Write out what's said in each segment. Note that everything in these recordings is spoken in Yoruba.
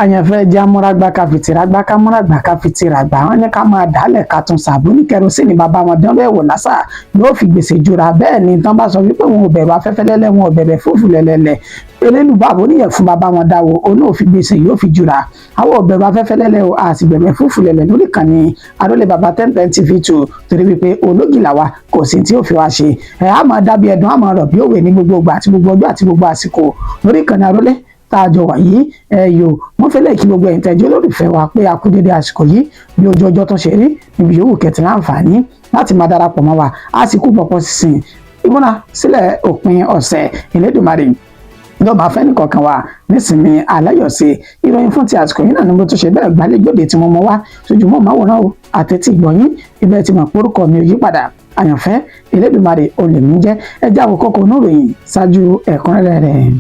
àyànfẹ́ jẹ́ amúrágbá ká fìtìrágbá ká múrágbá ká fìtìrágbá wọn ní ká máa dálẹ̀ ká tún sàbò ní kẹrosínì bàbá wọn dán bẹ́ẹ̀ wò lásà yóò fi gbèsè jura bẹ́ẹ̀ ni tán bá sọ wípé wọn ò bẹ̀rù afẹ́fẹ́ lẹ́lẹ́ wọn ò bẹ̀rẹ̀ fúfú lẹ́lẹ́lẹ́ elélùbọ́ àbóníyẹ̀ fún bàbá wọn dáwọ́ òun náà fi gbèsè yóò fi jura àwọn ò bẹ̀rù afẹ́fẹ́ lẹ́lẹ́ o a sì bẹ̀rẹ̀ fúfú lẹ́lẹ́ lórí kan ní Arólé bàbá 1010 TV2 torí wípé ológìlà wa kò sí tí ó fi wá ṣe ẹ̀ á máa dábìí ẹ̀dùn á máa rọ̀ bí òwe ní gbogbo ìgbà àti gbogbo ọjọ́ àti gbogbo àsìkò lórí kan ní Arólé táàjọ wà yìí ẹyọ wọn fẹlẹ kí gbogbo ẹ̀yin tẹ́jọ́ lólùfẹ́ wa pé a kú dédé àsìkò yìí bí ojú ọjọ́ tó ṣe rí níbi yòówù kẹtì láǹfààní láti máa darapọ̀ mọ́ wa a sì kú pọ̀pọ̀ sísìn ìmúra sílẹ̀ òpin ọ̀sẹ̀ Elédùmarè lọ́ba afẹ́nìkọ̀ọ̀kan wa nísìnyí aláyọ̀sẹ̀ ìròyìn fún ti àsìkò yìí náà ni mo tún ṣe bẹ́ẹ̀ gbálẹ́gbòde tí mo mọ wá sójúmọ́ máwòrán o àtẹ̀tí ìgbọ̀nyín ibẹ̀ tí mo porúkọ mi ò yí padà àyànfẹ́ Elédùmarè olèmí jẹ́ ẹjẹ́ àwòkọ́kọ́ oníròyìn ṣáájú ẹ̀kúnrẹ́rẹ́ rẹ̀.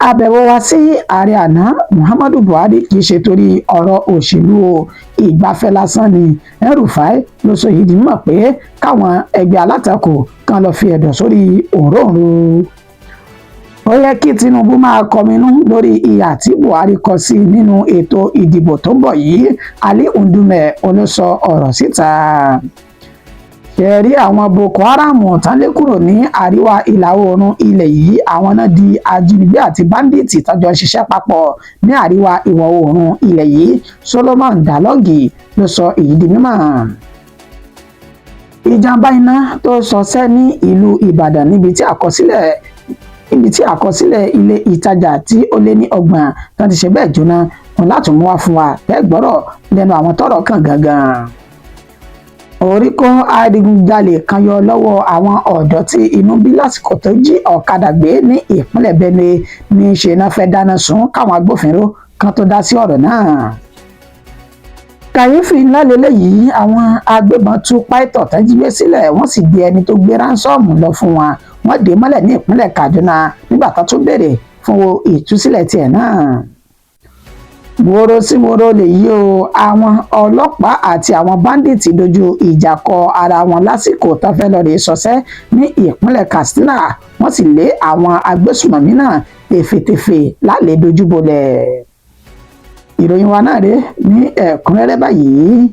Àbẹ̀wò wa sí ààrẹ àná Muhammadu Buhari kì í ṣe torí ọ̀rọ̀ òṣèlú o ìgbafẹ́ lásán ni El-Rufai ló sọ yìí di mímọ̀ pé káwọn ẹgbẹ́ alátakò kan lọ fi ẹ̀dọ̀ sórí òróǹro. Ó yẹ kí Tinubu máa kọminú lórí ìhà tí Buhari kọ sí nínú ètò ìdìbò tó ń bọ̀ yìí Ali Ndume ló sọ ọ̀rọ̀ síta. Ṣẹ̀rí àwọn Boko Haram tán lé kúrò ní àríwá ìlà oòrùn ilẹ̀ yìí àwọn náà di ajínigbé àti báńdíìtì tọ́jọ́ ṣiṣẹ́ papọ̀ ní àríwá ìwọ̀ oòrùn ilẹ̀ yìí Solomon Dalọ́gì ló sọ èyí di mímọ̀. Ìjàmbá iná tó ṣọṣẹ́ ní ìlú Ìbàdàn níbi tí àkọsílẹ̀ ilé ìtajà tí ó lé ní 30 tó ti ṣe bẹ́ẹ̀ jóná wọn láti mú wá fún wa bẹ́ẹ̀ gbọ́rọ̀ lẹ́nu àwọn tọ́rọ̀ kàn gangan. Orí kó adigunjalè kan yọ lọ́wọ́ àwọn ọ̀dọ́ tí inú bí lásìkò tó jí ọ̀kadà gbé ní ìpínlẹ̀ Benue ní ṣe náà fẹ́ dáná sun káwọn agbófinró kan tó dá sí ọ̀rọ̀ náà. Kàyéfì ńlá lélẹ́yìí àwọn agbébọn tú pàìtọ̀ tó jí gbé sílẹ̀ wọ́n sì gbé ẹni tó gbé ránsọ́ọ̀mù lọ fún wọn wọ́n dè mọ́lẹ̀ ní ìpínlẹ̀ Kaduna nígbà tó tún béèrè fún ìtúsílẹ̀ tiẹ̀ náà. Wóró sí wóró lèyí o àwọn ọlọ́pàá àti àwọn báńdíìtì dojú ìjà kọ ara wọn lásìkò tó fẹ́ lọ rè ṣọṣẹ́ ní ìpínlẹ̀ Katsina wọ́n sì lé àwọn agbésùmọ̀mí náà tèfètèfè lálẹ́ dojúbolẹ̀. Ìròyìn wa náà rè ní ẹ̀kúnrẹ́rẹ́ báyìí.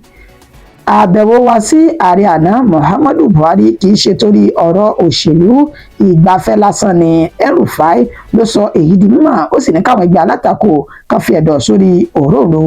Àbẹ̀wò wa sí ààrẹ àná Muhammadu Buhari kì í ṣe torí ọ̀rọ̀ òṣèlú ìgbafẹ́ lásán ni El-Rufai ló sọ èyí di mímọ̀ ó sì ní káwọn ẹgbẹ́ alátakò kan fi ẹ̀dọ̀ sórí òróǹro.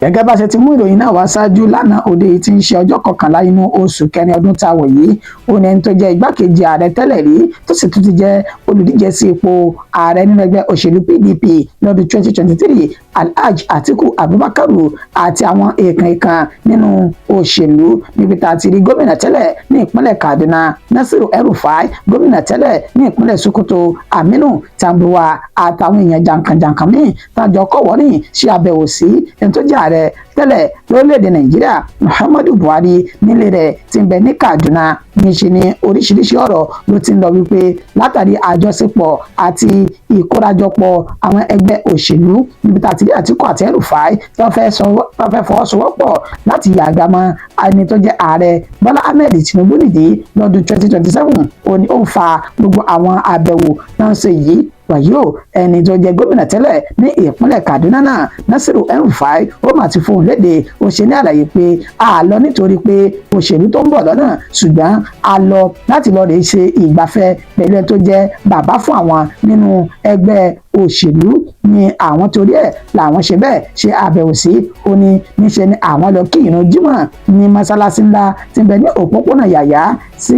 Gẹ́gẹ́ bá ṣe ti mú ìròyìn náà wá ṣáájú lánàá òde yìí tí ń ṣe ọjọ́ 11 inú oṣù kẹrin ọdún tá a wọ̀ yìí òun ẹni tó jẹ́ igbákejì ààrẹ tẹ́lẹ̀ rí tó sì tún ti jẹ́ olùdíje sí ipò ààrẹ nínú ẹgbẹ́ òṣèlú PDP lọ́dún 2023 Alhaji Atiku Abubakar àti àwọn èèkàn nínú òṣèlú níbi tá a ti rí gómìnà tẹ́lẹ̀ ní ìpínlẹ̀ Kaduna Nasiru El-Rufai gómìnà tẹ́lẹ̀ ní ìpínlẹ̀ Sokoto Aminu Tambuwa àtàwọn èèyàn jàǹkànjàǹkàn míì tájọ kọ́wọ́rìn ṣe àbẹ̀wò sí ẹni tó jẹ́ ààrẹ tẹ́lẹ̀ lórílẹ̀‐èdè Nàìjíríà Muhammadu Buhari nílé rẹ̀ tí ń bẹ ní Kaduna níṣe ni oríṣiríṣi ọ̀rọ̀ ló ti ń lọ wípé látàrí àjọṣepọ̀ àti ìkórajọpọ̀ àwọn ẹgbẹ́ òṣèlú níbi tá a ti rí Àtíkù àti El-Rufai tó fẹ́ fọwọ́sowọ́pọ̀ láti yàgà mọ́ ẹni tó jẹ́ ààrẹ Bọ́lá Ahmed Tinubu nìdí lọ́dún 2027 òní ó ń fa gbogbo àwọn àbẹ̀wò náà ṣe yìí wàyí o ẹni tó jẹ́ gómìnà tẹ́lẹ̀ ní ìpínlẹ̀ Kaduna náà Nasiru El-Rufai ó mà ti fohùn léde ó ṣe ní àlàyé pé a lọ nítorí pé òṣèlú tó ń bọ̀ lọ́nà ṣùgbọ́n a lọ láti lọ rè ṣe ìgbafẹ́ pẹ̀lú ẹni tó jẹ́ bàbá fún àwọn nínú ẹgbẹ́ òṣèlú ni àwọn torí ẹ̀ làwọn ṣe bẹ́ẹ̀ ṣe àbẹ̀wò sí ó ní níṣe ni àwọn lọ kí ìrun Jímọ̀ ní mọ́sálásí ńlá tí ń bẹ ní òpópónà Yàyà sí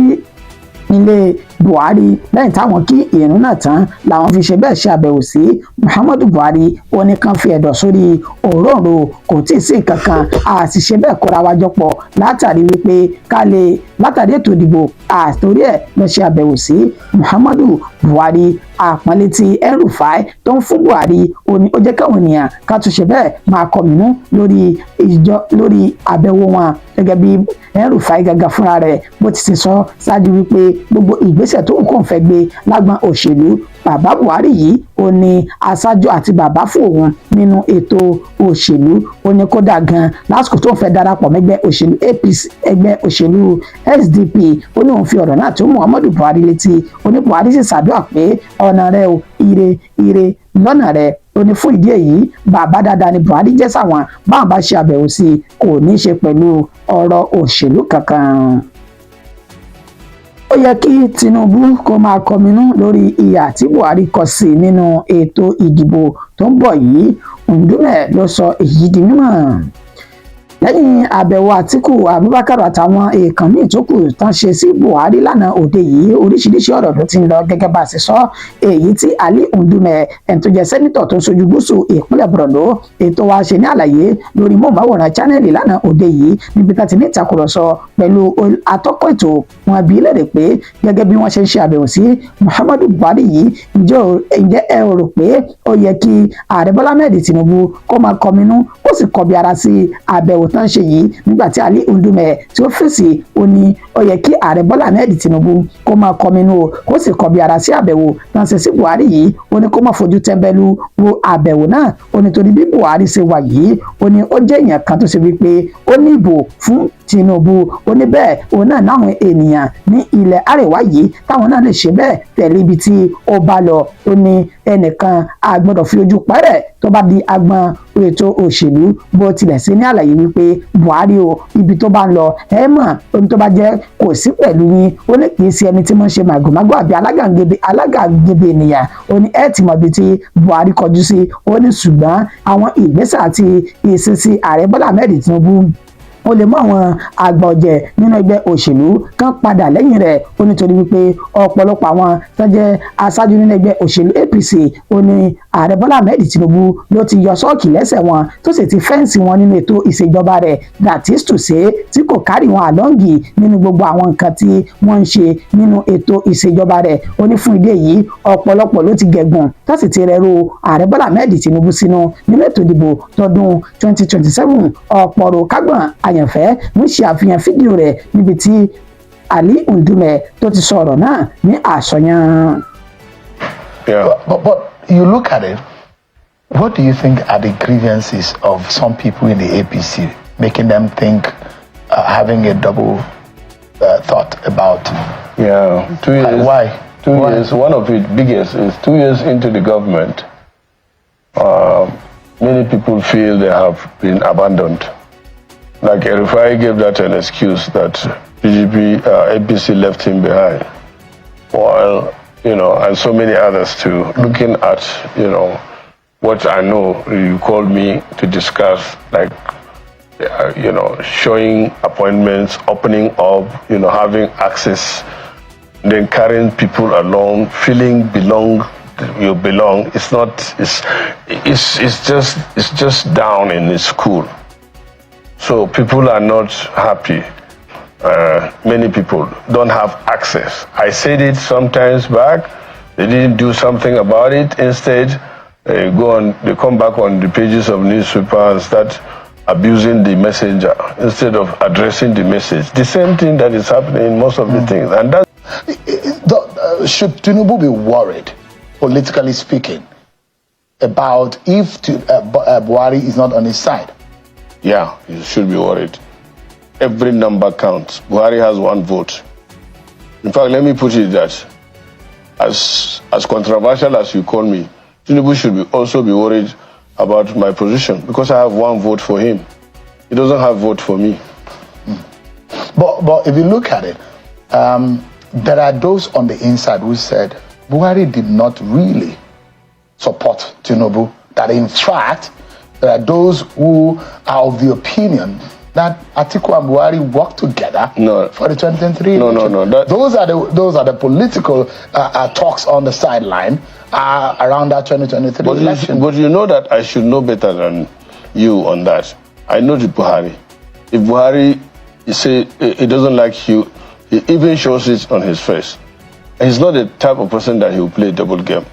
ilé Buhari lẹ́yìn táwọn kí ìrun náà tán làwọn fi ṣe bẹ́ẹ̀ ṣe àbẹ̀wò sí Muhammadu Buhari ó ní kàn fi ẹ̀dọ̀ sórí òróǹro kò tí ì sí kankan a sì ṣe bẹ́ẹ̀ kóra wájọ pọ̀ látàrí wípé látàrí ètò ìdìbò àtòrí ẹ̀ lọ ṣe àbẹ̀wò sí Muhammadu Buhari àpọ́nlé tí El-Rufai tó ń fún Buhari ó jẹ́ káwọn ènìyàn ká tún ṣe bẹ́ẹ̀ máa kọminú lórí àbẹ̀wò wọn gẹ́gẹ́ bí El-Rufai gàgà fúnra rẹ̀ bó ti ṣe sọ ṣáájú wípé gbogbo ìgbésẹ̀ tó ń kàn fẹ́ gbé lágbọn òṣèlú bàbá Buhari yìí ó ní aṣáájú àti bàbá fún òun nínú ètò òṣèlú ó ní kódà gan lásìkò tó ń fẹ́ darapọ̀ mẹ́gbẹ́ òṣèlú APC ẹgbẹ́ òṣèlú SDP ó ní òun fi ọ̀rọ̀ náà tó Muhammadu Buhari létí ó ní Buhari sì ṣàdúrà pé ọ̀nà rẹ̀ ò ire lọ́nà rẹ̀. Ó ní fún ìdí èyí bàbá dáadáa ni Buhari jẹ́ sáwọn, báwọn bá ṣe àbẹ̀wò sí i kò ní í ṣe pẹ̀lú ọ̀rọ̀ òṣèlú kankan. Ó yẹ kí Tinubu kó máa kọminú lórí ìhà tí Buhari kọ sí nínú ètò ìdìbò tó ń bọ̀ yìí. Ndume ló sọ èyí di mímọ̀ lẹ́yìn àbẹ̀wò Àtíkù Abubakar àtàwọn èèkàn míì tó kù tán ṣe sí Buhari lánàá òde yìí. Oríṣiríṣi ọ̀rọ̀ ló ti ń lọ gẹ́gẹ́ bá a ṣe sọ. Èyí tí Ali Ndume ẹni tó jẹ́ sẹ́nítọ̀ tó ń ṣojú gúúsù ìpínlẹ̀ Borno ètò wa ṣe ní àlàyé lórí móhùnmáwòrán channel lánàá òde yìí níbi tá ti ní ìtakùrọ̀sọ pẹ̀lú atọ́kọ̀ ètò. Wọn bi léèrè pé gẹ́gẹ́ bí wọ́n ṣe ń ṣe àbẹ̀wò sí Muhammadu Buhari yìí ǹjẹ́ ẹ rò pé ó yẹ kí ààrẹ Bọ́lá Ahmed Tinubu kó máa kọminú kó sì kọbi ara sí àbẹ̀wò tán ṣe yìí. Nígbà tí Ali Ndume tí ó fèsì ó ní ó yẹ kí ààrẹ Bọ́lá Ahmed Tinubu kó máa kọminú o kó sì kọbi ara sí àbẹ̀wò tán ṣe sí Buhari yìí. Ó ní kó má fojú tẹ́ńbẹ́lú wo àbẹ̀wò náà. Ó ní torí bí Buhari ṣe wà yìí ó ní ó jẹ́ èèyàn kan tó ṣe wípé ó ní ìbò fún Tinubu. Ó ní bẹ́ẹ̀ òun náà náwọn ènìyàn ní ilẹ̀ àríwá yìí táwọn náà lè ṣe bẹ́ẹ̀ tẹ̀lé ibi tí ó bá lọ. Ó ní ẹnìkan a gbọ́dọ̀ fi ojú pẹ́rẹ́ tó bá di agbọn ètò òṣèlú. Bó tilẹ̀ sí ní àlàyé wípé Buhari o ibi tó bá ń lọ ẹ mọ̀ ohun tó bá jẹ́ kò sí pẹ̀lú yín. Ó ní kì í ṣe ẹni tí wọ́n ṣe màgòmágó àbí alágàgébé ènìyàn. Ó ní ẹ ti mọ̀ ibi tí Buhari kọjú sí. Ó ní ṣùgbọ́n àwọn ìgbésẹ̀ àti ìṣesí ààrẹ Bọ́lá Ahmed Tinubu ó lè mú àwọn àgbà ọ̀jẹ̀ nínú ẹgbẹ́ òṣèlú kan padà lẹ́yìn rẹ̀. Ó nítorí wípé ọ̀pọ̀lọpọ̀ àwọn tó jẹ́ aṣáájú nínú ẹgbẹ́ òṣèlú APC ó ní ààrẹ Bọ́lá Ahmed Tinubu ló ti yọ sọ́ọ̀kì lẹ́sẹ̀ wọn tó sì ti fẹ́ǹsì wọn nínú ètò ìṣèjọba rẹ̀. That is to say tí kò kárí wọn àlọ́ǹgì nínú gbogbo àwọn nǹkan tí wọ́n ń ṣe nínú ètò ìṣèjọba rẹ̀. Ó ní fún ìdí èyí ọ̀pọ̀lọpọ̀ ló ti gẹ̀gùn tó sì ti rẹ̀rù ààrẹ Bọ́lá Ahmed Tinubu sínú nínú ètò ìdìbò tọdún 2027. ọ̀pọ̀ rò kágbọ̀n àyànfẹ́ ń ṣe àfihàn fídíò rẹ̀ níbi tí Ali Ndume tó ti sọ̀rọ̀ náà ní àsọyàn. But you look at it, what do you think are the grievances of some people in the APC, making them think, having a double thought about? 2 years. Why? 2 years. One of the biggest is 2 years into the government. Many people feel they have been abandoned. Like El-Rufai gave that an excuse that PDP, APC left him behind. While, and so many others too, looking at, what I know, you called me to discuss, like, showing appointments, opening up, having access, then carrying people along, feeling you belong. It's not, it's just down in the school. So people are not happy. Many people don't have access. I said it sometimes back. They didn't do something about it. Instead, they come back on the pages of newspaper and start abusing the messenger instead of addressing the message. The same thing that is happening in most of the things. And that should Tinubu be worried, politically speaking, about if Buhari is not on his side? Yeah, you should be worried. Every number counts. Buhari has 1 vote. In fact, let me put it that, as controversial as you call me, Tinubu should also be worried about my position because I have 1 vote for him. He doesn't have vote for me. But if you look at it, there are those on the inside who said Buhari did not really support Tinubu. That in fact, there are those who are of the opinion that Atiku and Buhari work together for the 2023 election. No. Those are the political talks on the sideline around that 2023 election. But you know that I should know better than you on that. I know the Buhari. If Buhari say he doesn't like you, he even shows it on his face. He's not the type of person that he will play double game.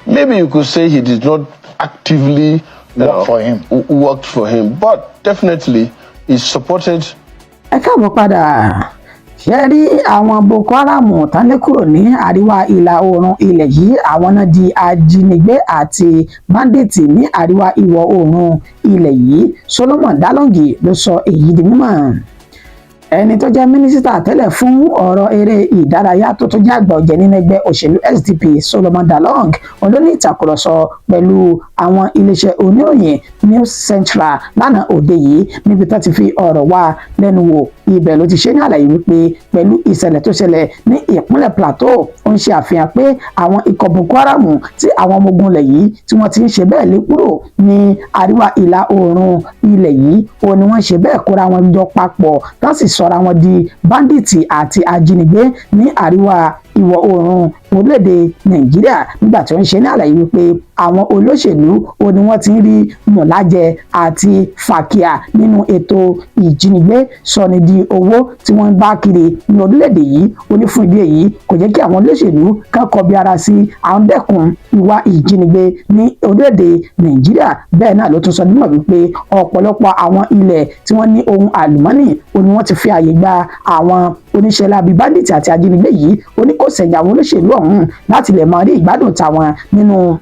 Maybe you could say he did not actively worked for him, but definitely he supported. Ẹ káàbọ̀ padà. Ṣé rí àwọn Boko Haram tán lé kúrò ní àríwá ìlà oòrùn ilẹ̀ yìí, àwọn náà di ajínigbé àti báńdíìtì ní àríwá ìwọ̀ oòrùn ilẹ̀ yìí. Solomon Dalongi ló sọ èyí di mímọ̀. ẹni tó jẹ́ mínísítà tẹ́lẹ̀ fún ọ̀rọ̀ eré ìdárayá tó tún jẹ́ àgbà ọ̀jẹ̀ nínú ẹgbẹ́ òṣèlú SDP Solomon Dalong olóní ìtàkùrọ̀sọ pẹ̀lú àwọn iléeṣẹ́ oníròyìn News Central lánàá òde yìí níbi tó ti fi ọ̀rọ̀ wá lẹ́nu wò ibẹ̀ ló ti ṣe ní àlàyé wípé pẹ̀lú ìṣẹ̀lẹ̀ tó ṣẹlẹ̀ ní ìpínlẹ̀ Plateau ó ń ṣe àfihàn pé àwọn ikọ̀ Boko Haram tí àwọn ọmọ ogun ilẹ̀ yìí tí wọ́n ti ń ṣe bẹ́ẹ̀ lé kúrò ní àríwá ìlà oòrùn ilẹ̀ yìí ó ní wọ́n ṣe bẹ́ẹ̀ kóra wọn jọ papọ̀ tó sì sọra wọn di báńdíìtì àti ajínigbé ní àríwá ìwọ̀ oòrùn orílẹ̀-èdè Nàìjíríà nígbà tí wọ́n ṣe ní àlàyé wípé àwọn olóṣèlú ó ní wọ́n ti ń rí mọ̀lájẹ àti fàkíà nínú ètò ìjínigbé sọni di owó tí wọ́n ń bá kiri ní orílẹ̀-èdè yìí ó ní fún ìdí èyí kò jẹ́ kí àwọn olóṣèlú kan kọbi ara sí àwọn dẹ́kun ìwà ìjínigbé ní orílẹ̀-èdè Nàìjíríà bẹ́ẹ̀ náà ló tún sọ nímọ̀ wípé ọ̀pọ̀lọpọ̀ àwọn ilẹ̀ tí wọ́n ní ohun àlùmọ́nì ó ní wọ́n ti fi àyè gba àwọn oníṣẹ́ láabi báńdíìtì àti ajínigbé yìí ó ní kò sẹ̀yìn àwọn olóṣèlú ọ̀hún láti lè máa rí ìgbádùn tàwọn nínú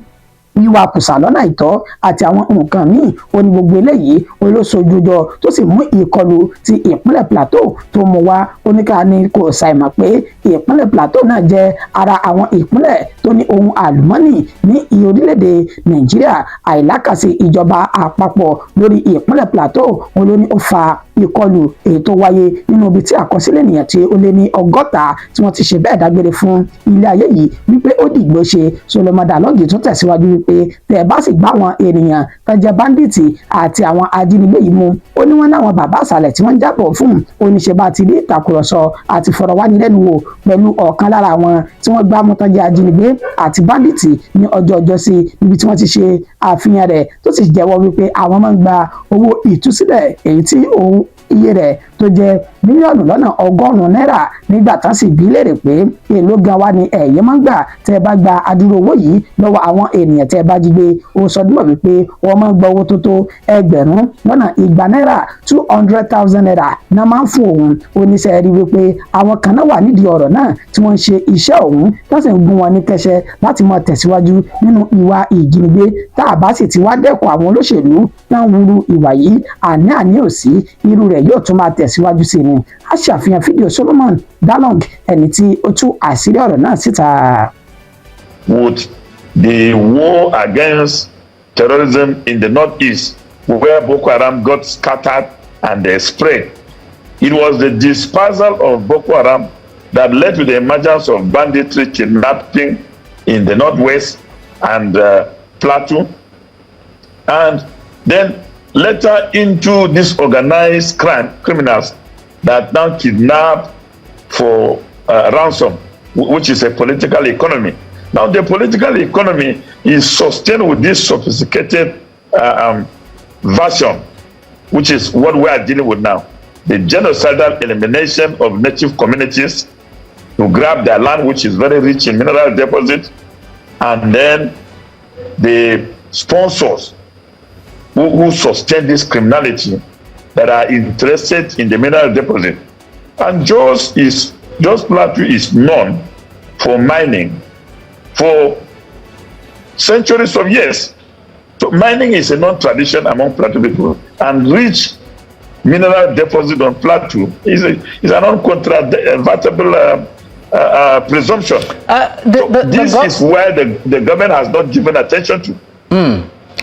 wíwá kùsà lọ́nà àìtọ́ àti àwọn nǹkan míì ó ní gbogbo eléyìí olóṣojújọ tó sì mú ìkọlù ti ìpínlẹ̀ Plateau tó mú wá oníkà ní kò ṣàìmọ̀ pé ìpínlẹ̀ Plateau náà jẹ́ ara àwọn ìpínlẹ̀ tó ní ohun àlùmọ́nì ní orílẹ̀-èdè Nàìjíríà àìlákàsí ìjọba àpapọ̀ lórí ìpínlẹ̀ Plateau ó ló ní ó fa ìkọlù èyí tó wáyé nínú ibi tí àkọsílẹ̀ ènìyàn tí ó lé ní 100 tí wọ́n ti ṣe bẹ́ẹ̀ dágbére fún ilé ayé yìí wípé ó dìgbò ṣe Solomon Dalong tún tẹ̀síwájú wípé tẹ̀ bá sì gbá àwọn ènìyàn tó jẹ́ báńdíìtì àti àwọn ajínigbé yìí mú ó ní wọ́n náwọn bàbá àṣàlẹ̀ tí wọ́n ń jábọ̀ fún oníṣẹ́ bá ti rí ìtàkùrọ̀sọ àti fọ̀rọ̀wánilẹ́nuwò pẹ̀lú ọ̀kan lára àwọn tí wọ́n gbá mú tó jẹ́ ajínigbé àti báńdíìtì ní ọjọ́sí níbi tí wọ́n ti ṣe àfihàn rẹ̀ tó sì jẹ́wọ́ wípé àwọn máa ń gba owó ìtúsílẹ̀ èyí tí òun iye rẹ̀ tó jẹ́ mílíọ̀nù lọ́nà 100 náírà nígbà tán sì bí léèrè pé èló gan wa ni ẹ̀yin máa ń gbà tẹ́ ẹ bá gba adúrú owó yìí lọ́wọ́ àwọn ènìyàn tẹ́ ẹ bá jí gbé ó sọ dúró wípé wọ́n máa ń gba owó tó tó ẹgbẹ̀rún lọ́nà 200 náírà 200,000 naira náà máa ń fún òun oníṣẹ́ rí wípé àwọn kan náà wà nídìí ọ̀rọ̀ náà tí wọ́n ń ṣe iṣẹ́ òun tó sì ń gún wọn ní kẹsẹ̀ láti máa tẹ̀síwájú nínú ìwà ìjínigbé tá a bá sì ti wá dẹ́kun àwọn olóṣèlú náà ń wúru ìwà yìí àní òsì irú rẹ̀ yóò tún máa tẹ̀síwájú sí ni a ṣàfihàn fídíò Solomon Dalong ẹni tí ó tú àṣírí ọ̀rọ̀ náà síta. Would the war against terrorism in the northeast, where Boko Haram got scattered and spread, it was the dispersal of Boko Haram that led to the emergence of banditry, kidnapping in the northwest and Plateau, and then later into this organized criminals that now kidnap for ransom, which is a political economy. Now the political economy is sustained with this sophisticated version, which is what we are dealing with now. The genocidal elimination of native communities to grab their land, which is very rich in mineral deposits, and then the sponsors who sustain this criminality that are interested in the mineral deposit. And Jos Plateau is known for mining for centuries of years. So mining is a non-tradition among Plateau people, and rich mineral deposit on Plateau is an uncontrovertible presumption. This is where the government has not given attention to.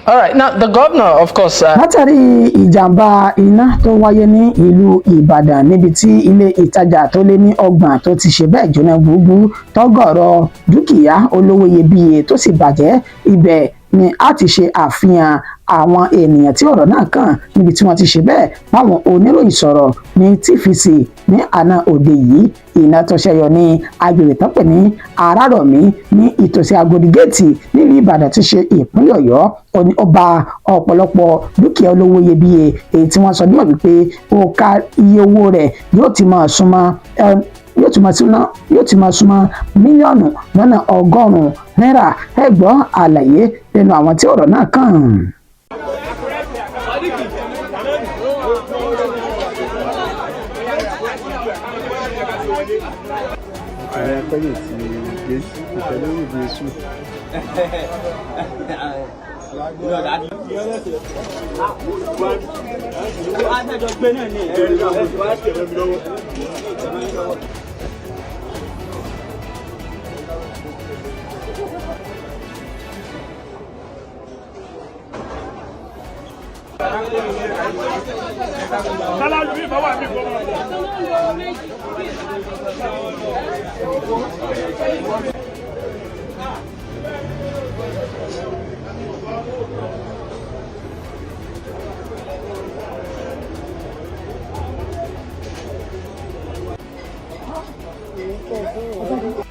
All right, now the governor, of course. Látàrí ìjàmbá iná tó wáyé ní ìlú Ìbàdàn níbi tí ilé ìtajà tó lé ní 30 tó ti ṣe bẹ́ẹ̀ jóná gbúgbú tọ́gọ̀rọ̀ dúkìá olówó iyebíye tó sì bàjẹ́ ibẹ̀ ni a ti ṣe àfihàn àwọn ènìyàn tí ọ̀rọ̀ náà kàn níbi tí wọ́n ti ṣe bẹ́ẹ̀ báwọn oníròyìn sọ̀rọ̀ ní TVC ní àná òde yìí. Iná tó ṣẹyọ ní agbègbè tó pè ní Arárọ̀mí ní ìtòsí Agodi Géètì nílùú Ìbàdàn ti ṣe ìpínlẹ̀ Ọ̀yọ́ ó ba ọ̀pọ̀lọpọ̀ dúkìá olówó iyebíye èyí tí wọ́n sọ níwọ̀n wípé ó ká iye owó rẹ̀ yóò ti máa súnmọ́ mílíọ̀nù lọ́nà 100 náírà. Ẹ gbọ́ àlàyé lẹ́nu àwọn tí ọ̀rọ̀ náà kàn. Ààrẹ pẹ́lú ti Jésù ìfẹ́lórí Jésù.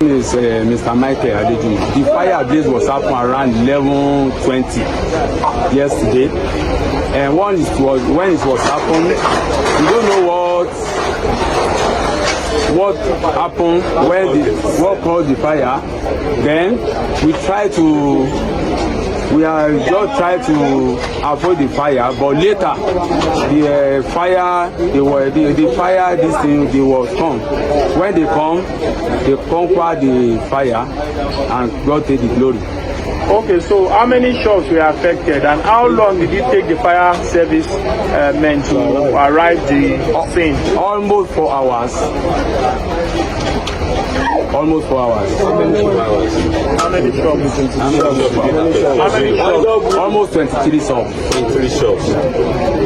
Is Mr. Michael Adejumo. The fire blaze was happened around 11:20 yesterday, and when it was happened, we don't know what happened, what caused the fire. Then we are just trying to avoid the fire, but later the fire they was come. When they come, they conquer the fire and God take the glory. Okay, so how many shops were affected, and how long did it take the fire service men to arrive the scene? Almost 4 hours. Almost 4 hours. How many shops? Almost 23 shops. 23 shops.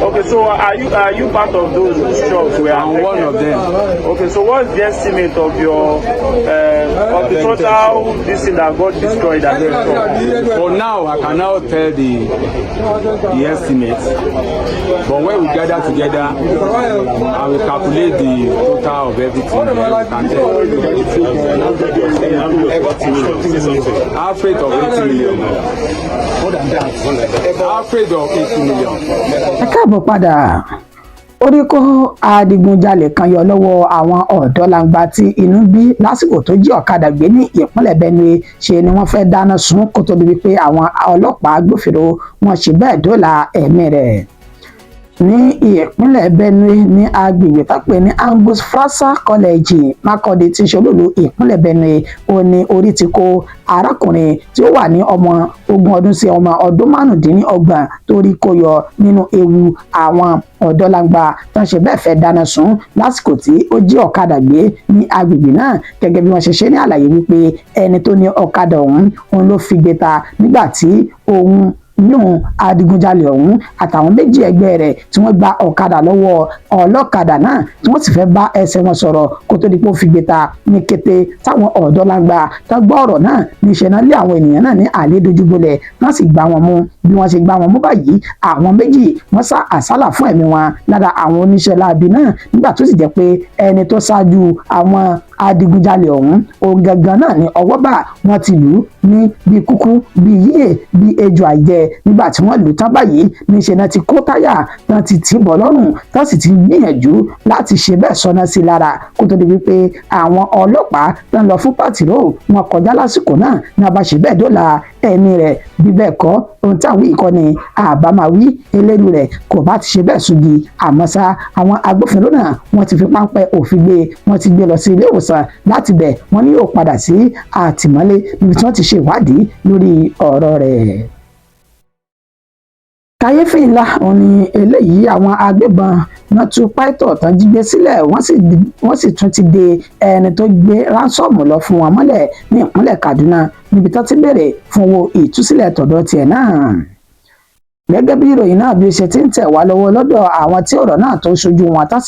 Okay, so are you part of those shops? I'm one of them. Okay, so what's the estimate of your of the total this thing that got destroyed at the shop? For now, I cannot tell the estimate, but when we gather together, I will calculate the total of everything. Then we can tell. Afraid of 80 million. Afraid of 80 million. Ẹ káàbọ̀ padà. Orí kó adigunjalè kan yọ lọ́wọ́ àwọn ọ̀dọ́langba tí inú bí lásìkò tó jí ọ̀kadà gbé ní ìpínlẹ̀ Benue. Ṣe ni wọ́n fẹ́ dáná sun kó tó di wípé àwọn ọlọ́pàá agbófinró wọn ṣe bẹ́ẹ̀ dóòlà ẹ̀mí rẹ̀. Ní ìpínlẹ̀ Benue ní agbègbè tápẹ́ ní Angus Fraser College Makurdi tí ṣolúlu ìpínlẹ̀ Benue, ó ní orí ti kó arákùnrin tí ó wà ní ọmọ 20 ọdún sí ọmọ ọdún 25 torí kó yọ nínú ewu àwọn ọ̀dọ́langba tó ń ṣe bẹ́ẹ̀ fẹ́ dáná sun lásìkò tí ó jí ọ̀kadà gbé ní agbègbè náà, gẹ́gẹ́ bí wọ́n ṣe ṣe ní àlàyé wípé ẹni tó ní ọ̀kadà ọ̀hún ló fi gbé ta nígbà tí òun yóò adigunjalè ọ̀hún àtàwọn méjì ẹgbẹ́ rẹ̀ tí wọ́n gba ọ̀kadà lọ́wọ́ ọlọ́kadà náà tí wọ́n sì fẹ́ bá ẹsẹ̀ wọn sọ̀rọ̀ kó tó di pé ó fi gbé ta ní kété táwọn ọ̀dọ́langba tó gbọ́ ọ̀rọ̀ náà níṣẹ́ náà lé àwọn ènìyàn náà ní àlédojúbolẹ̀ wọ́n sì gbá wọn mú. Bí wọ́n ṣe gbá wọn mú báyìí, àwọn méjì wọ́n sá àsálà fún ẹ̀mí wọn lára àwọn oníṣẹ́ láabi náà, nígbà tó sì jẹ́ pé ẹni tó ṣáájú àwọn adigunjalè ọ̀hún òun gangan náà ní ọwọ́ bá wọn ti lù ú ní bí kúkú bí yíyè bí ejò àìjẹ. Nígbà tí wọ́n lù ú tán báyìí níṣẹ́ náà ti kó táyà tán ti tì bọ̀ lọ́rùn tán sì ti gbìyànjú láti ṣe bẹ́ẹ̀ sọ́nà sí lára kó tó di wípé àwọn ọlọ́pàá tán lọ fún pàtìró wọn kọjá lásìkò náà ní abáṣe bẹ́ẹ̀ dóòlà ẹ̀mí rẹ̀. Bí bẹ́ẹ̀ kọ́ ohun táwọn ìkọ́ni àbámáwí eléru rẹ̀ kò bá ti ṣe bẹ́ẹ̀ ṣùgbì, àmọ́ ṣá àwọn agbófinró náà wọ́n ti fi páńpẹ́ òfin gbé, wọ́n ti gbé lọ sí ilé ìwòsàn láti bẹ̀ wọ́n ní yóò padà sí àtìmọ́lé níbi tí wọ́n ti ṣe ìwádìí lórí ọ̀rọ̀ rẹ̀. Kàyéfì ńlá òun ni eléyìí, àwọn agbébọn náà tú pító tán jí gbé sílẹ̀, wọ́n sì tún ti de ẹni tó gbé ránsọ́ọ̀mù lọ fún wọn mọ́lẹ̀ ní ìpínlẹ̀ Kaduna níbi tó ti béèrè fún owó ìtúsílẹ̀ tọ̀dọ̀ tiẹ̀ náà. Gẹ́gẹ́ bí ìròyìn náà bí ó ṣe ti ń tẹ̀ wá lọ́wọ́ lọ́dọ̀ àwọn tí ọ̀rọ̀ náà tó ṣojú wọn tó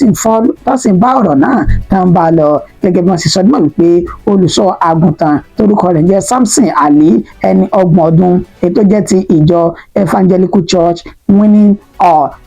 sì ń bá ọ̀rọ̀ náà tán bá lọ, gẹ́gẹ́ bí wọ́n ṣe sọ dímọ̀ wípé olùṣọ́ àgùntàn torúkọ rẹ̀ jẹ́ Samson Ali ẹni 30 ọdún ètò jẹ́ ti ìjọ Evangelical Church Winning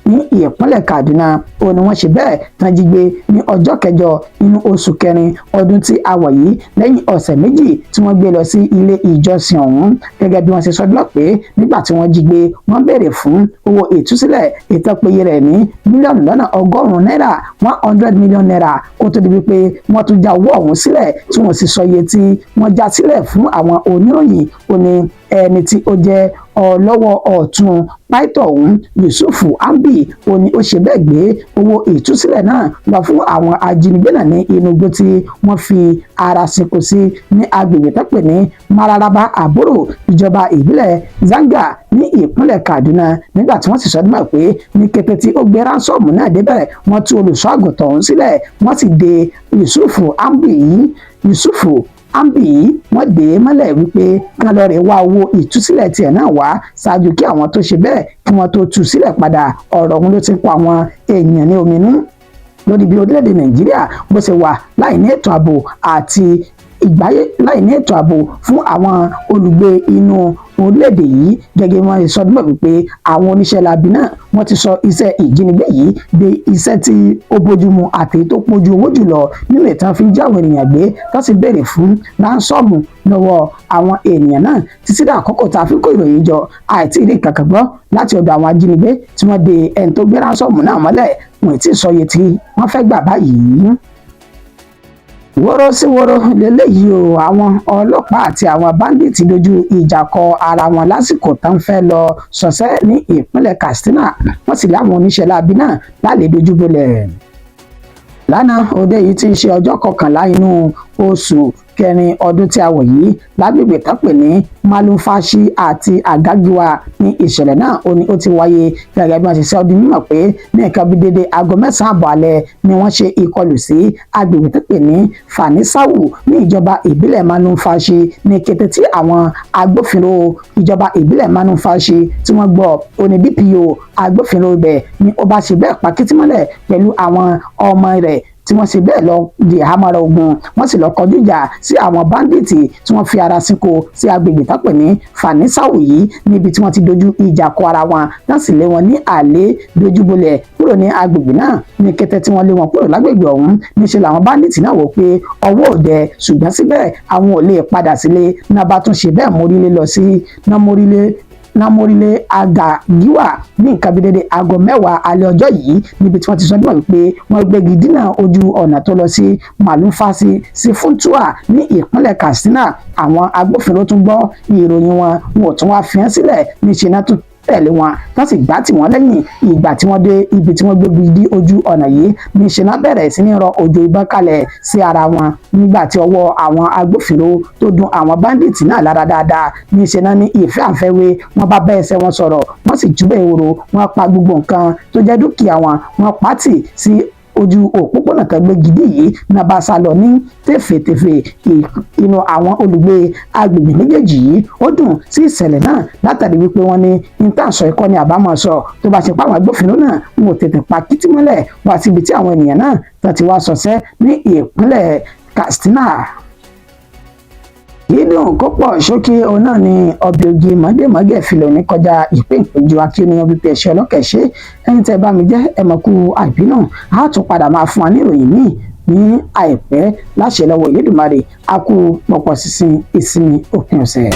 ní ìpínlẹ̀ Kaduna, ó ní wọ́n ṣe bẹ́ẹ̀ tán jí gbé ní ọjọ́ 9 nínú oṣù kẹrin ọdún tí a wọ̀ yìí lẹ́yìn ọ̀sẹ̀ méjì tí wọ́n gbé lọ sí ilé ìjọsìn ọ̀hún. Gẹ́gẹ́ bí wọ́n ṣe sọ dímọ̀ pé nígbà tí wọ́n jí gbé wọ́n béèrè fún owó ìtúsílẹ̀ ìtọ́pẹ́yẹ rẹ̀ ní mílíọ̀nù lọ́nà 100 náírà 100 million naira kó tó di wípé wọ́n tún já owó ọ̀hún sílẹ̀ tí wọ́n sì sọ iye tí wọ́n já sílẹ̀ fún àwọn oníròyìn. Ó ní ẹni tí ó jẹ́ ọlọ́wọ́ ọ̀tún pító ọ̀hún Yusuf Ambi ó ní ó ṣe bẹ́ẹ̀ gbé owó ìtúsílẹ̀ náà lọ fún àwọn ajínigbé náà ní inú igbó tí wọ́n fi ara sìnkú sí ní agbègbè tó pè ní Mararaba Àbúrò ìjọba ìbílẹ̀ Zanga ní ìpínlẹ̀ Kaduna nígbà tí wọ́n sì sọdún mọ́ pé ní kété tí ó gbé ránsọ́ọ̀mù náà débẹ̀ wọ́n tú olùṣọ́ àgùntàn ọ̀hún sílẹ̀ wọ́n sì de Yusuf Ambi wọ́n dè é mọ́lẹ̀ wípé kán lọ rè wá owó ìtúsílẹ̀ tiẹ̀ náà wá ṣáájú kí àwọn tó ṣe bẹ́ẹ̀ kí wọ́n tó tú sílẹ̀ padà. Ọ̀rọ̀ ọ̀hún ló ti pa àwọn èèyàn ní ominú lórí bí orílẹ̀-èdè Nàìjíríà bó ṣe wà láì ní ètò ààbò àti láì ní ètò ààbò fún àwọn olùgbé inú orílẹ̀-èdè yìí gẹ́gẹ́ bí wọ́n sọ dúpọ̀ wípé àwọn oníṣẹ́ labi náà wọ́n ti sọ iṣẹ́ ìjínigbé yìí di iṣẹ́ tí ó bójúmu àti tó pójú owó jùlọ nínú ìtàn fi ń já àwọn ènìyàn gbé tó sì béèrè fún ránsọ́ọ̀mù lọ́wọ́ àwọn ènìyàn náà títí dé àkókò tá a fi kó ìròyìn jọ àìtí rí kankan gbọ́ láti ọ̀dọ̀ àwọn ajínigbé tí wọ́n de ẹni tó gbé ránsọ́ọ̀mù náà mọ́lẹ̀ wọn ì tí ì sọ iye tí wọ́n fẹ́ gbà báyìí. Wọ́rọ́ sí wọ́rọ́ lélẹ́yìí o àwọn ọlọ́pàá àti àwọn báńdíìtì dojú ìjà kọ ara wọn lásìkò tó ń fẹ́ lọ ṣọṣẹ́ ní ìpínlẹ̀ Katsina wọ́n sì láwọn oníṣẹ́ láabi náà lálẹ́ dojúbolẹ̀. Lánàá òde yìí ti ń ṣe ọjọ́ 11 inú oṣù kẹrin ọdún tí a wọ̀ yìí lágbègbè tó pè ní Malumfashi àti Agagiwa ní ìṣẹ̀lẹ̀ náà ó ti wáyé gẹ́gẹ́ bí wọ́n ṣe sọ ọdún mímọ̀ pé ní nǹkan bí dédé aago 9 àbọ̀ alẹ́ ni wọ́n ṣe ìkọlù sí agbègbè tó pè ní Fanisawu ní ìjọba ìbílẹ̀ Malumfashi ní kété tí àwọn agbófinró ìjọba ìbílẹ̀ Malumfashi tí wọ́n gbọ́ oní DPO agbófinró ibẹ̀ ni ó bá ṣe bẹ́ẹ̀ pakitímọ́lẹ̀ pẹ̀lú àwọn ọmọ rẹ̀ tí wọ́n ṣe bẹ́ẹ̀ lọ di àhámọ́ra ogun wọ́n sì lọ kọjú ìjà sí àwọn báńdíìtì tí wọ́n fi ara sínkó sí agbègbè tó pè ní Fanisawu yìí níbi tí wọ́n ti dojú ìjà kọ ara wọn náà sì lé wọn ní àlè dojúbolẹ̀ kúrò ní agbègbè náà ní kété tí wọ́n lé wọn kúrò lágbègbè ọ̀hún níṣẹ́ làwọn báńdíìtì náà wò pé ọwọ́ òde ṣùgbọ́n síbẹ̀ àwọn ò lè padà sílé náà bá tún ṣe bẹ́ẹ̀ mórílé lọ sí námórílé Agagiwa ní nǹkan bí dédé aago 10 alẹ́ ọjọ́ yìí níbi tí wọ́n ti sọ níwọ̀n wípé wọ́n gbégi dínà ojú ọ̀nà tó lọ sí Malumfashi sí Funtua ní ìpínlẹ̀ Katsina. Àwọn agbófinró tún gbọ́ ìròyìn wọn ò tún wá fi hàn sílẹ̀ níṣẹ́ náà tún tẹ̀lé wọn wọ́n sì gbá tì wọ́n lẹ́yìn ìgbà tí wọ́n dé ibi tí wọ́n gbégi dí ojú ọ̀nà yìí níṣẹ́ náà bẹ̀rẹ̀ sí ní rọ òjò ìbọn kalẹ̀ sí ara wọn nígbà tí ọwọ́ àwọn agbófinró tó dùn àwọn báńdíìtì náà lára dáadáa níṣẹ́ náà ní ìfẹ́ àfẹ́wé wọ́n bá bá ẹsẹ̀ wọn sọ̀rọ̀ wọ́n sì júbẹ̀ ìhòòrò wọ́n pa gbogbo nǹkan tó jẹ́ dúkìá wọn wọ́n pàtì sí ojú òpópónà kan gbé gidi yìí náà bá sá lọ ní tẹ̀fẹ̀tẹ̀fẹ̀ inú àwọn olùgbé agbègbè méjèèjì yìí ó dùn sí ìṣẹ̀lẹ̀ náà látàrí wípé wọ́n ní intanṣọ ẹ̀kọ́ ni àbámọ̀ sọ tó bá ṣe pa àwọn agbófinró náà wọn ò tètè pa kìtìmọ́lẹ̀ wá síbi tí àwọn ènìyàn náà tó ti wá ṣọṣẹ́ ní ìpínlẹ̀ Katsina. Dídùn kó pọ̀ ṣókí òun náà ni ọbẹ̀ ogi mọ́dẹ̀mọ́gẹ̀ filẹ̀ ní kọjá ìpéǹpéjú akíníyan bíi ẹ̀ṣẹ́ ọlọ́kẹ̀ṣẹ́ ẹ̀yin tẹ́ bá mi jẹ́ ẹ̀mọ̀kú àìbí náà á tún padà máa fún wa ní ìròyìn míì ní àìpẹ́ láṣẹ lọ́wọ́ Elédùmarè a kú pọ̀pọ̀ sísìn ìsinmi òpin ọ̀sẹ̀.